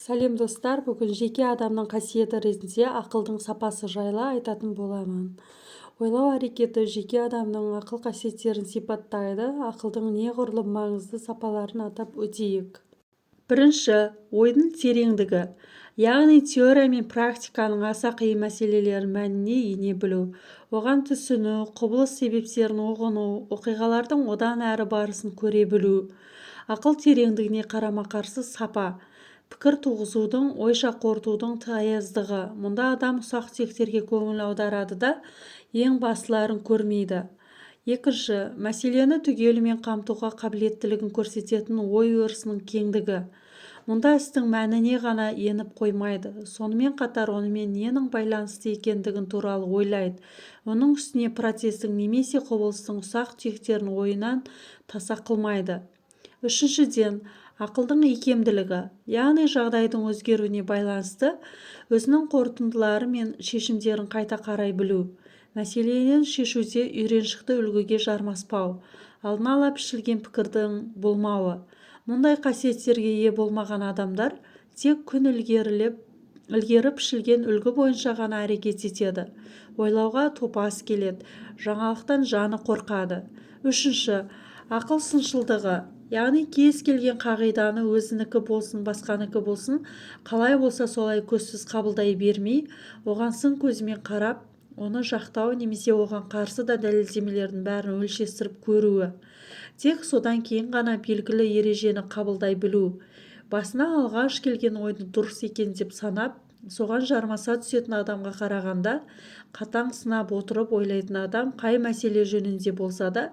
Сәлем достар, бүгін жеке адамның қасиеті ретінде ақылдың сапасы жайлы айтатын боламын. Ойлау әрекеті жеке адамның ақыл қасиеттерін сипаттайды. Ақылдың неғұрлым маңызды сапаларын атап өтейік. Бірінші, ойдың тереңдігі, яғни теория мен практиканың аса қиын мәселелерін мәніне ене білу, оған түсіну, құбылыс себептерін ұғыну, оқиғалардың одан әрі барысын көре білу. Ақыл тереңдігіне қарама-қарсы сапа, пікір туғызудың, ойша қорытудың таяздығы. Мұнда адам ұсақ-түйектерге көңіл аударады да, ең басыларын көрмейді. Екінші, мәселені түгелімен қамтуға қабілеттілігін көрсететін ой өрісінің кеңдігі. Мұнда істің мәніне ғана еніп қоймайды, сонымен қатар онымен ненің байланысты екендігін туралы ойлайды. Оның үстіне процестің немесе құбылыстың ұсақ-түйектерін ойынан таса қылмайды. Үшіншіден, ақылдың икемділігі, яғни жағдайдың өзгеруіне байланысты өзінің қорытындылары мен шешімдерін қайта қарай білу. Мәселені шешуде үйреншікті үлгіге жармаспау, алдын ала пішілген пікірдің болмауы. Мұндай қасиеттерге ие болмаған адамдар тек күн ілгері пішілген үлгі бойынша ғана әрекет етеді. Ойлауға топас келеді, жаңалықтан жаны қорқады. Үшінші, ақыл сыншылдығы, яғни кез келген қағиданы өзінікі болсын, басқаныкі болсын, қалай болса солай көзсіз қабылдай бермей, оған сын көзімен қарап, оны жақтау немесе оған қарсы да дәлелдемелердің бәрін өлшестіріп көруі. Тек содан кейін ғана белгілі ережені қабылдай білу. Басына алғаш келген ойды дұрыс екен деп санап, соған жармаса түсетін адамға қарағанда, қатаң сынап отырып ойлайтын адам қай мәселе жөнінде болса да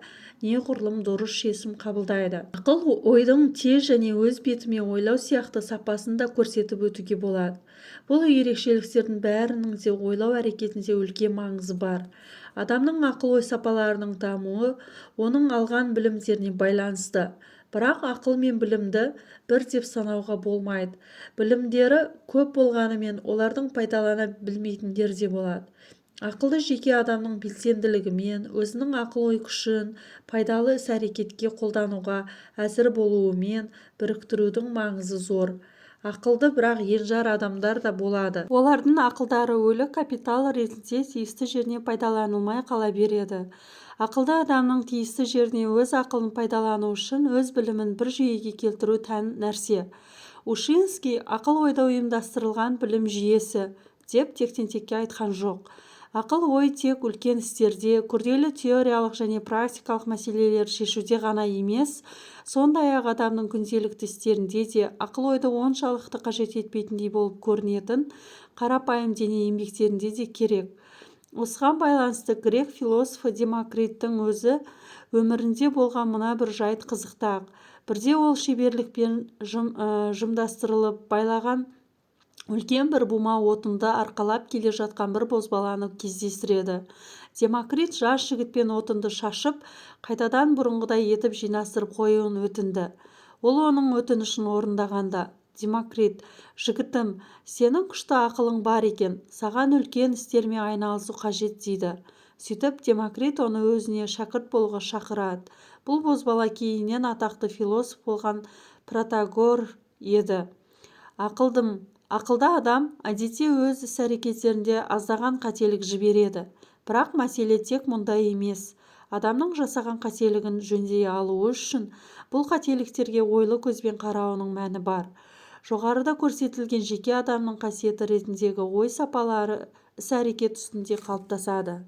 неғұрлым дұрыс шешім қабылдайды. Ақыл ойдың тез және өз бетімен ойлау сияқты сапасын да көрсетіп өтуге болады. Бұл ерекшеліктердің бәрінің де ойлау әрекетінде үлкен маңызы бар. Адамның ақыл-ой сапаларының дамуы оның алған білімдеріне байланысты. Бірақ ақыл мен білімді бір деп санауға болмайды. Білімдері көп болғанымен олардың пайдалана білмейтіндер де болады. Ақылды жеке адамның белсенділігімен, өзінің ақыл-ой күшін пайдалы іс-әрекетке қолдануға әзір болуымен біріктірудің маңызы зор. Ақылды бірақ енжар адамдар да болады. Олардың ақылдары өлі капитал ретінде тиісті жеріне пайдаланылмай қала береді. Ақылды адамның тиісті жеріне өз ақылын пайдалану үшін өз білімін бір жүйеге келтіру тән нәрсе. Ушинский ақыл-ойда ұйымдастырылған білім жүйесі деп тектен-текке айтқан жоқ. Ақыл-ой тек үлкен істерде, күрделі теориялық және практикалық мәселелер шешуде ғана емес, сондай-ақ адамның күнделікті істерінде де ақыл-ойды оншалықты қажет етпейтіндей болып көрінетін қарапайым дене еңбектерінде де керек. Осыған байланысты грек философы Демокриттің өзі өмірінде болған мына бір жайт қызықтақ. Бірде ол шеберлікпен жұмдастырылып байлаған үлкен бір бума отынды арқалап келе жатқан бір бозбаланы кездестіреді. Демокрит жас жігітпен отынды шашып, қайтадан бұрынғыдай етіп жинастырып қоюын өтінді. Ол оның өтінішін орындағанда, Демокрит: «Жігітім, сенің күшті ақылың бар екен, саған үлкен істермен айналысу қажет» дейді. Сөйтіп Демокрит оны өзіне шәкірт болуға шақырады. Бұл бозбала кейіннен атақты философ болған Протагор еді. Ақылды адам әдетте өз іс-әрекеттерінде аздаған қателік жібереді. Бірақ мәселе тек мұнда емес. Адамның жасаған қателігін жөндей алуы үшін бұл қателіктерге ойлы көзбен қарауының мәні бар. Жоғарыда көрсетілген жеке адамның қасиеті ретіндегі ой сапалары іс-әрекет үстінде қалыптасады.